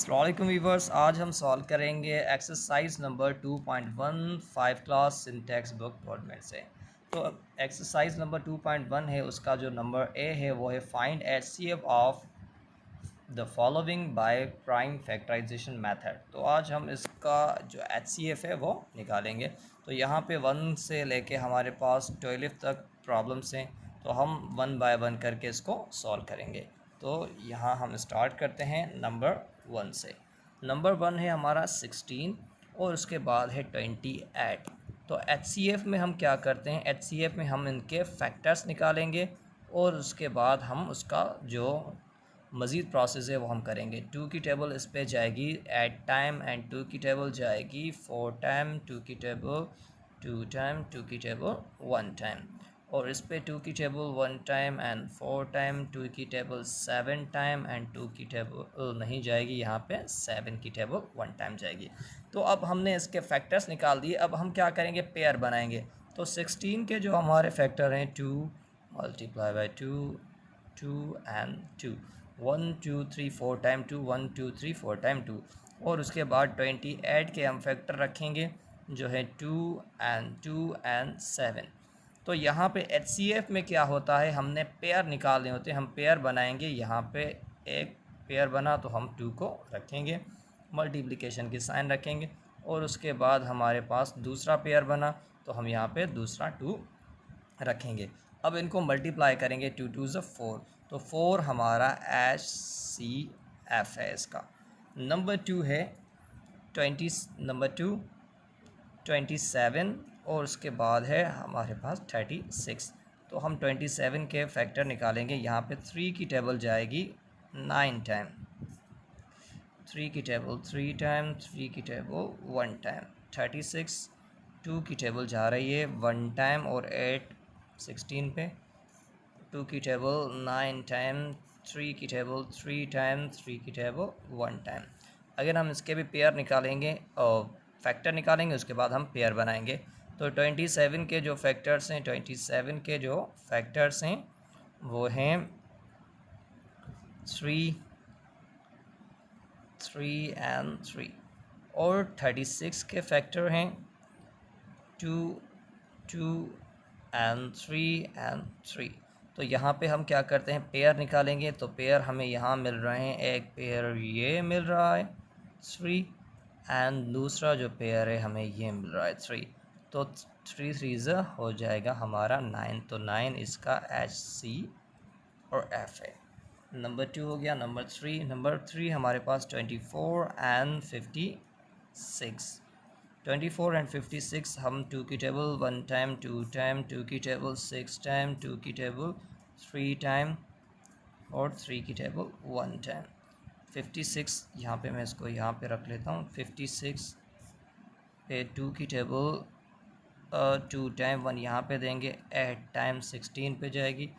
अस्सलाम वालेकुम वीवर्स, आज हम सॉल्व करेंगे exercise number 2.15 class syntax book format से। तो एक्सरसाइज नंबर 2.1 है, उसका जो नंबर ए है वो है find HCF of the following by prime factorisation method. तो आज हम इसका जो एचसीएफ है वो निकालेंगे। तो यहाँ पे 1 से लेके हमारे पास 12 तक प्रॉब्लम्स हैं, तो हम 1 बाय 1 करके इसको सॉल्व करेंगे। तो यहाँ हम स्टार्ट करते हैं नंबर 1 से। नंबर 1 है हमारा 16 और उसके बाद है 28। तो एचसीएफ में हम क्या करते हैं, एचसीएफ में हम इनके फैक्टर्स निकालेंगे और उसके बाद हम उसका जो मज़ीद प्रोसेस है वो हम करेंगे। 2 की टेबल इस पे जाएगी एट टाइम एंड 2 की टेबल जाएगी 4 टाइम, 2 की टेबल 2 टाइम, 2 की टेबल 1 टाइम, और इस पे 2 की टेबल 1 टाइम एंड 4 टाइम, 2 की टेबल 7 टाइम एंड 2 की टेबल नहीं जाएगी, यहाँ पे 7 की टेबल 1 टाइम जाएगी। तो अब हमने इसके फैक्टर्स निकाल दिए। अब हम क्या करेंगे, पेयर बनाएंगे। तो 16 के जो हमारे फैक्टर हैं 2 multiply by 2, 2 and 2, 1 2 3 4 time 2, 1 2 3 4 time 2, और उसके बाद 28 के हम फैक्टर रखेंगे जो है 2 एंड 7। तो यहाँ पे एचसीएफ में क्या होता है, हमने पेयर निकालने होते हैं, हम पेयर बनाएंगे। यहाँ पे एक पेयर बना तो हम 2 को रखेंगे, मल्टीप्लिकेशन की साइन रखेंगे, और उसके बाद हमारे पास दूसरा पेयर बना तो हम यहाँ पे दूसरा 2 रखेंगे। अब इनको मल्टीप्लाई करेंगे, 2 2 ज़ 4, तो 4 हमारा एच सी एफ है इसका। नंबर 2 है 20, नंबर 2 27, और उसके बाद है हमारे पास 36। तो हम 27 के फैक्टर निकालेंगे। यहाँ पे 3 की टेबल जाएगी 9 टाइम, 3 की टेबल 3 टाइम, 3 की टेबल 1 टाइम, 36, 2 की टेबल जा रही है 1 टाइम और 8 16 पे, 2 की टेबल 9 टाइम, 3 की टेबल 3 टाइम, 3 की टेबल 1 टाइम। अगर हम इसके भी पेयर निकालेंगे और फैक्टर निकालेंगे, उसके बाद हम पेयर बनाएंगे। तो 27 के जो फैक्टर्स हैं, 27 के जो फैक्टर्स हैं वो हैं 3 एंड 3, और 36 के फैक्टर हैं 2 एंड 3। तो यहाँ पे हम क्या करते हैं, पेयर निकालेंगे। तो पेयर हमें यहाँ मिल रहे हैं, एक पेयर ये मिल रहा है 3, एंड दूसरा जो पेयर है हमें ये मिल रहा है 3। तो 3 3 हो जाएगा हमारा 9। तो 9 इसका एच सी और एफ है। नंबर 2 हो गया। नंबर 3 हमारे पास 24 एंड 56। 24 एंड 56 हम 2 की टेबल 1 टाइम, 2 टाइम, 2 की टेबल 6 टाइम, 2 की टेबल 3 टाइम, और 3 की टेबल 1 टाइम। 56 यहाँ पे मैं इसको यहाँ पे रख लेता हूँ। 56 पे 2 की टेबल 2 टाइम 1 यहाँ पे देंगे, 8 टाइम 16 पे जाएगी,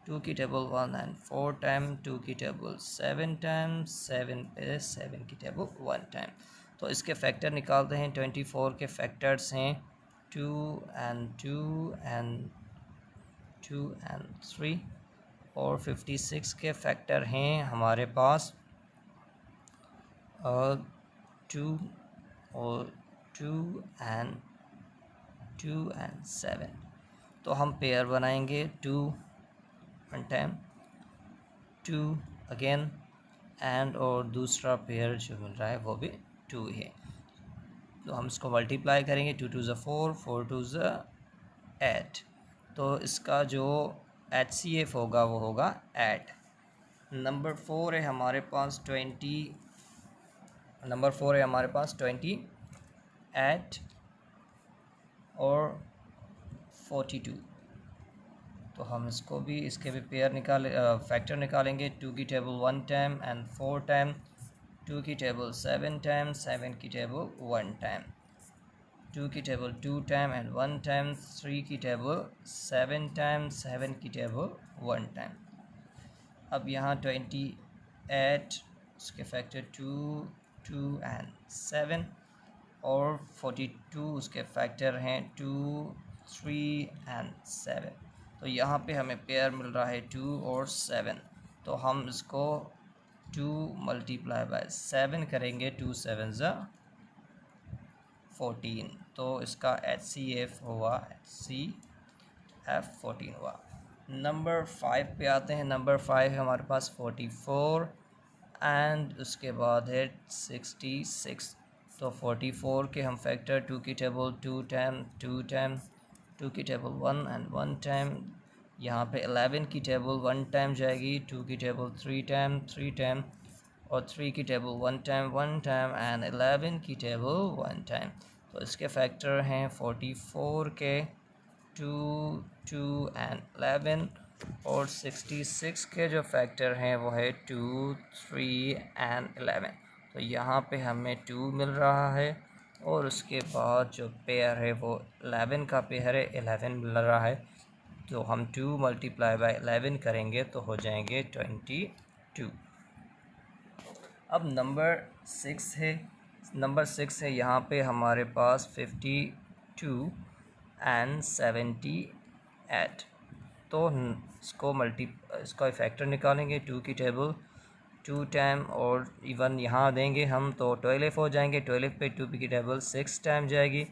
2 की टेबल 1 एंड 4 टाइम, 2 की टेबल 7 टाइम, 7 पे 7 की टेबल 1 टाइम। तो इसके फैक्टर निकालते हैं। 24 के फैक्टर्स हैं 2 एंड 2 एंड 2 एंड 3, और 56 के फैक्टर हैं हमारे पास 2 और 2 एंड 7। तो हम पेयर बनाएंगे 2 1 टाइम, 2 अगेन, एंड और दूसरा पेयर जो मिल रहा है वो भी 2 है। तो हम इसको मल्टीप्लाई करेंगे, 2 2 ज़ 4, 4 2 ज़ 8। तो इसका जो एच सी एफ होगा वो होगा 8। नंबर 4 है हमारे पास 28 और 42। तो हम इसके भी फैक्टर निकालेंगे। 2 की टेबल 1 टाइम एंड 4 टाइम, 2 की टेबल 7 टाइम, 7 की टेबल 1 टाइम, 2 की टेबल 2 टाइम एंड 1 टाइम, 3 की टेबल 7 टाइम, 7 की टेबल 1 टाइम। अब यहाँ 28 उसके फैक्टर 2 2 एंड 7, और 42 उसके फैक्टर हैं 2 3 एंड 7। तो यहाँ पे हमें पेयर मिल रहा है 2 और 7। तो हम इसको 2 मल्टीप्लाई बाय 7 करेंगे, 2 7 ज़ा 14, तो इसका HCF हुआ, HCF 14 हुआ। नंबर 5 पे आते हैं। नंबर 5 है हमारे पास 44 एंड उसके बाद है 66। तो 44 के हम फैक्टर 2 की टेबल 2 टाइम 2 टाइम, 2 की टेबल 1 एंड 1 टाइम। यहाँ पे 11 की टेबल 1 टाइम जाएगी, 2 की टेबल 3 टाइम 3 टाइम, और 3 की टेबल 1 टाइम 1 टाइम एंड 11 की टेबल 1 टाइम। तो इसके फैक्टर हैं 44 के 2 2 एंड 11, और 66 के जो फैक्टर हैं वो है 2 3 एंड 11। तो यहाँ पे हमें 2 मिल रहा है, और उसके बाद जो पेयर है वो 11 का पेयर है, 11 मिल रहा है। तो हम 2 मल्टीप्लाई बाय 11 करेंगे तो हो जाएंगे 22। अब नंबर 6 है। नंबर 6 है, यहाँ पे हमारे पास 52 एंड 78। तो इसका फैक्टर निकालेंगे, 2 की टेबल 2 टाइम और इवन यहाँ देंगे हम तो 12 हो जाएंगे। 12 पे 2 की टेबल 6 टाइम जाएगी,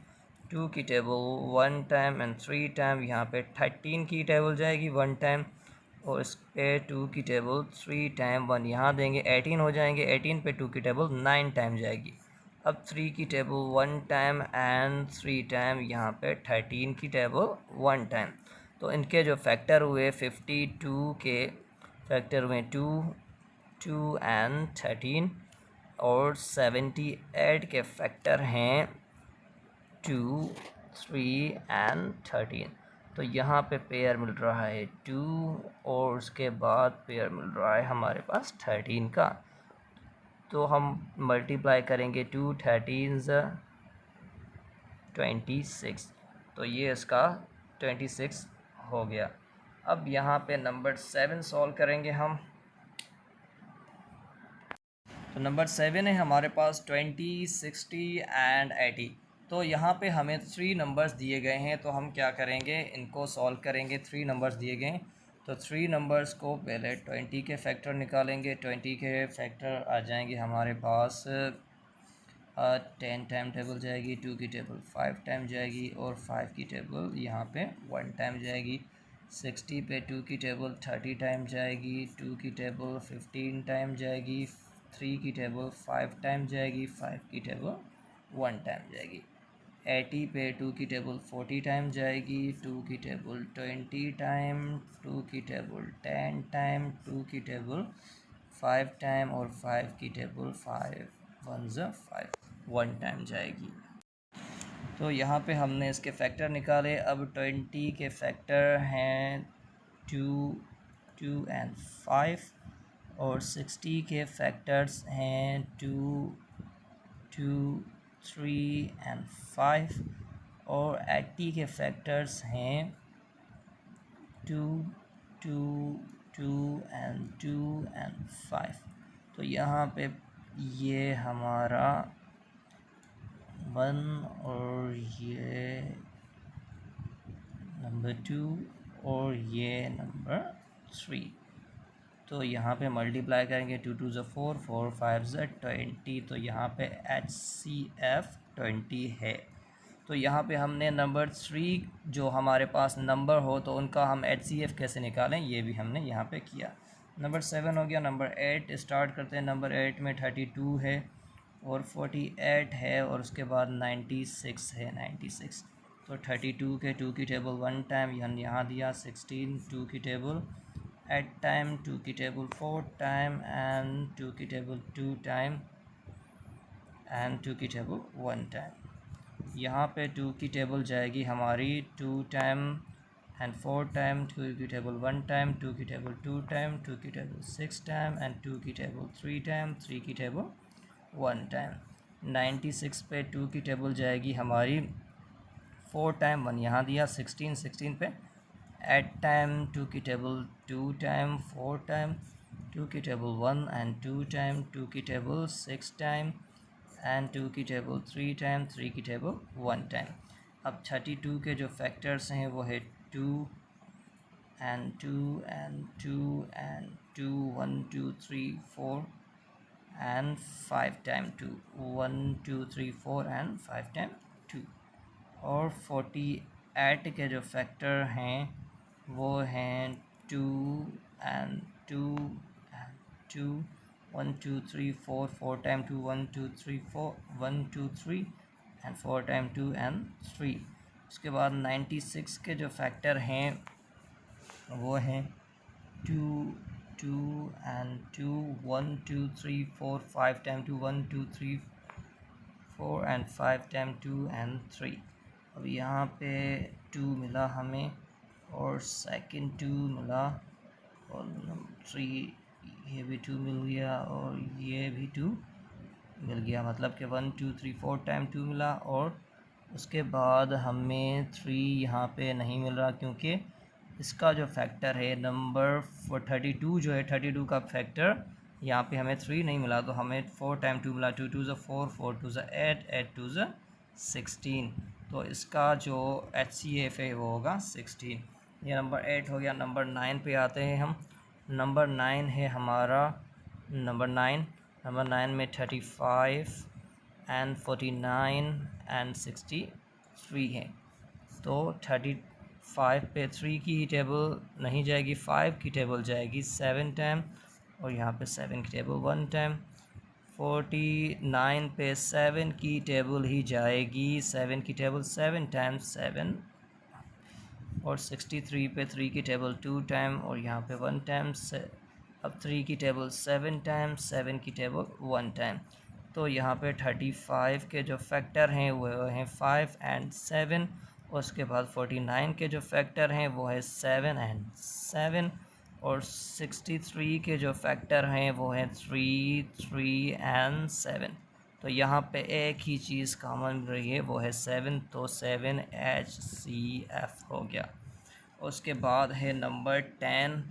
2 की टेबल 1 टाइम एंड 3 टाइम। यहाँ पे 13 की टेबल जाएगी 1 टाइम, और इस पे 2 की टेबल 3 टाइम 1 यहाँ देंगे, 18 हो जाएंगे। 18 पे 2 की टेबल 9 टाइम जाएगी। अब 3 की टेबल 1 टाइम एंड 3 टाइम, यहाँ पे 13 की टेबल 1 टाइम। तो इनके जो फैक्टर हुए 52 के फैक्टर हुए 2 2 एंड 13, और 78 के फैक्टर हैं 2 3 एंड 13। तो यहाँ पे पेयर मिल रहा है 2, और उसके बाद पेयर मिल रहा है हमारे पास 13 का। तो हम मल्टीप्लाई करेंगे 2 13 26, तो ये इसका 26 हो गया। अब यहाँ पे नंबर 7 सॉल्व करेंगे हम। तो नंबर 7 है हमारे पास 20 60 एंड 80। तो यहाँ पे हमें 3 नंबर्स दिए गए हैं, तो हम क्या करेंगे, इनको सॉल्व करेंगे। 3 नंबर्स दिए गए हैं, तो 3 नंबर्स को पहले 20 के फैक्टर निकालेंगे। 20 के फैक्टर आ जाएंगे हमारे पास 10 टाइम टेबल जाएगी, 2 की टेबल 5 टाइम जाएगी, और 5 की टेबल यहाँ पे 1 टाइम जाएगी। 60 पे 2 की टेबल 30 टाइम जाएगी, 2 की टेबल 15 टाइम जाएगी, 3 की टेबल 5 टाइम जाएगी, 5 की टेबल 1 टाइम जाएगी। 80 पे 2 की टेबल 40 टाइम जाएगी, 2 की टेबल 20 टाइम, 2 की टेबल 10 टाइम, 2 की टेबल 5 टाइम, और 5 की टेबल 5 1 5 1 टाइम जाएगी। तो यहाँ पे हमने इसके फैक्टर निकाले। अब 20 के फैक्टर हैं 2 2 एंड 5, और 60 के फैक्टर्स हैं 2 2 3 एंड 5, और 80 के फैक्टर्स हैं 2 2 2 एंड 2 एंड 5। तो यहाँ पे ये हमारा 1, और ये नंबर 2, और ये नंबर 3। तो यहाँ पे मल्टीप्लाई करेंगे, 2 2 4 4 5 20। तो यहाँ पे HCF 20 है। तो यहाँ पे हमने नंबर 3 जो हमारे पास नंबर हो तो उनका हम HCF कैसे निकालें, ये भी हमने यहाँ पे किया। नंबर 7 हो गया। नंबर 8 स्टार्ट करते हैं। नंबर 8 में 32 है, और 48 है, और उसके बाद 96 है, 96। तो 32 के 2 की टेबल 1 टाइम यहाँ दिया, 16 2 की टेबल 8 टाइम, 2 की टेबल 4 टाइम, एंड 2 की टेबल 2 टाइम, एंड 2 की टेबल 1 टाइम। यहाँ पे 2 की टेबल जाएगी हमारी 2 टाइम एंड 4 टाइम, 2 की टेबल 1 टाइम, 2 की टेबल 2 टाइम, 2 की टेबल 6 टाइम, एंड 2 की टेबल 3 टाइम, 3 की टेबल 1 टाइम। 96 पे 2 की टेबल जाएगी हमारी 4 टाइम, 1 यहाँ दिया, 16 16 पे 8 टाइम, 2 की टेबल 2 टाइम 4 टाइम, 2 की टेबल 1 एंड 2 टाइम, 2 की टेबल 6 टाइम, एंड 2 की टेबल 3 टाइम, 3 की टेबल 1 टाइम। अब 32 के जो फैक्टर्स हैं वो है 2 and 2 and 2 and 2 1 2 3 4 and 5 time 2, 1 2 3 4 and 5 time 2। और 48 के जो फैक्टर हैं वो हैं 2 and 2 and 2, 1 2 3 4, 4 time 2, 1 2 3 4, 1 2 3 and 4 time 2 and 3। उसके बाद 96 के जो फैक्टर हैं वो हैं 2 2 and 2, 1 2 3 4, 5 time 2, 1 2 3 4 and 5 time 2 and 3। अब यहाँ पे 2 मिला हमें और सेकंड 2 मिला और 3, ये भी 2 मिल गया और ये भी 2 मिल गया, मतलब कि 1 2 3 4 टाइम 2 मिला। और उसके बाद हमें 3 यहाँ पे नहीं मिल रहा क्योंकि इसका जो फैक्टर है नंबर 32 जो है 32 का फैक्टर यहाँ पे हमें 3 नहीं मिला, तो हमें 4 टाइम 2 मिला, 2 2 ज़ा 4, 4 2 ज़ा 8, 8 2 ज़ा 16। तो इसका जो HCF है वो होगा 16। ये नंबर 8 हो गया। नंबर 9 पे आते हैं हम। नंबर 9 है हमारा नंबर 9 में 35 एंड 49 एंड 63 है। तो 35 पे 3 की टेबल नहीं जाएगी, 5 की टेबल जाएगी 7 टाइम और यहाँ पे 7 की टेबल 1 टाइम। 49 पे 7 की टेबल ही जाएगी, 7 की टेबल 7 टाइम 7। और 63 पे 3 की टेबल 2 टाइम और यहाँ पे 1 टाइम से। अब 3 की टेबल 7 टाइम, 7 की टेबल 1 टाइम। तो यहाँ पे 35 के जो फैक्टर हैं वो हैं 5 एंड 7। उसके बाद 49 के जो फैक्टर हैं वो है 7 एंड 7। और 63 के जो फैक्टर हैं वो हैं 3, 3 एंड 7। तो यहाँ पे एक ही चीज़ कॉमन मिल रही है वो है 7, तो 7 HCF हो गया। उसके बाद है नंबर 10।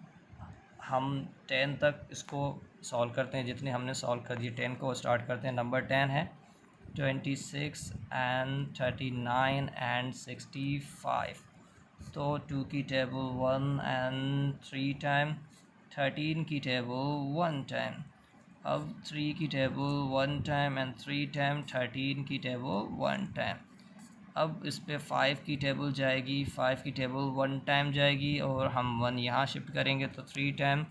हम 10 तक इसको सॉल्व करते हैं, जितने हमने सॉल्व कर दिए 10 को स्टार्ट करते हैं। नंबर 10 है 26 एंड 39 एंड 65। तो 2 की टेबल 1 एंड 3 टाइम, 13 की टेबल 1 टाइम। अब 3 की टेबल 1 टाइम एंड 3 टाइम, 13 की टेबल 1 टाइम। अब इस पे 5 की टेबल जाएगी, 5 की टेबल 1 टाइम जाएगी और हम 1 यहाँ शिफ्ट करेंगे तो 3 टाइम,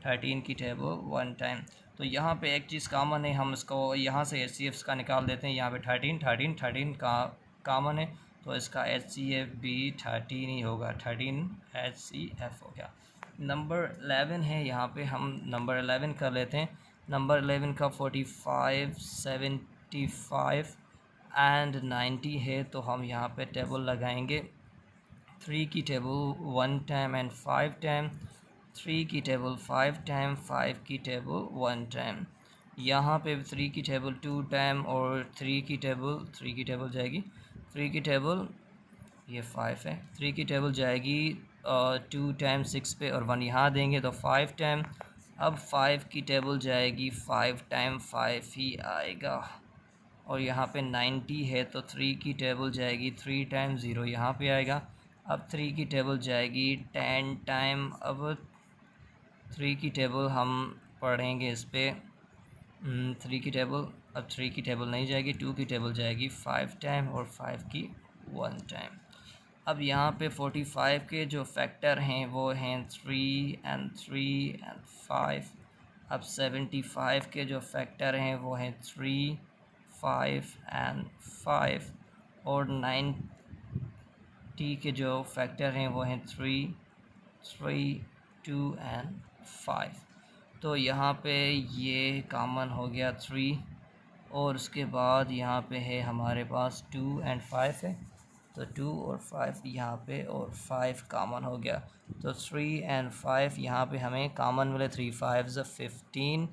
13 की टेबल 1 टाइम। तो यहाँ पे एक चीज़ कॉमन है, हम इसको यहाँ से HCF का निकाल देते हैं। यहाँ पे 13 का कॉमन है तो इसका HCF भी 13 ही होगा, 13 HCF हो गया। नंबर 11 है, यहाँ पे हम नंबर 11 कर लेते हैं। नंबर 11 का 45, 75 एंड 90 है, तो हम यहाँ पे टेबल लगाएंगे। 3 की टेबल 1 टाइम एंड 5 टाइम, 3 की टेबल 5 टाइम, 5 की टेबल 1 टाइम। यहाँ पे 3 की टेबल 2 टाइम और 3 की टेबल जाएगी, 3 की टेबल ये 5 है, 3 की टेबल जाएगी 2 टाइम 6 पे और 1 यहाँ देंगे तो 5 टाइम। अब 5 की टेबल जाएगी 5 टाइम 5 ही आएगा और यहाँ पे 90 है तो 3 की टेबल जाएगी 3 टाइम 0 यहाँ पे आएगा। अब 3 की टेबल जाएगी 10 टाइम। अब 3 की टेबल हम पढ़ेंगे इस पर 3 की टेबल, अब 3 की टेबल नहीं जाएगी, 2 की टेबल जाएगी 5 टाइम और 5 की 1 टाइम। अब यहाँ पे 45 के जो फैक्टर हैं वो हैं 3 एंड 5। अब 75 के जो फैक्टर हैं वो हैं 3, 5 एंड 5। और 90 के जो फैक्टर हैं वो हैं 3, 2 एंड 5। तो यहाँ पे ये कॉमन हो गया 3 और उसके बाद यहाँ पे है हमारे पास 2 एंड 5 है, तो 2 और 5 यहाँ पे और 5 कॉमन हो गया। तो 3 एंड 5 यहाँ पे हमें कॉमन मिले, 3 5 ज़ 15।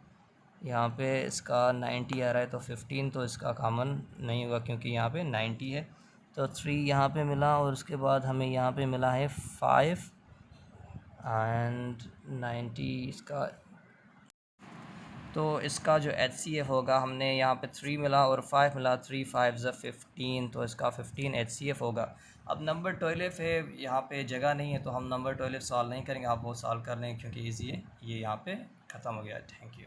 यहाँ पे इसका 90 आ रहा है तो 15 तो इसका कॉमन नहीं होगा क्योंकि यहाँ पे 90 है। तो 3 यहाँ पे मिला और उसके बाद हमें यहाँ पे मिला है 5 एंड 90 इसका। तो इसका जो HCF होगा, हमने यहाँ पे 3 मिला और 5 मिला, 3 5 ज़ 15 तो इसका 15 HCF होगा। अब नंबर 12 है, यहाँ पे जगह नहीं है तो हम नंबर 12 सॉल्व नहीं करेंगे, आप वो सॉल्व कर लें क्योंकि ईजी है। ये यहाँ पे ख़त्म हो गया। Thank you.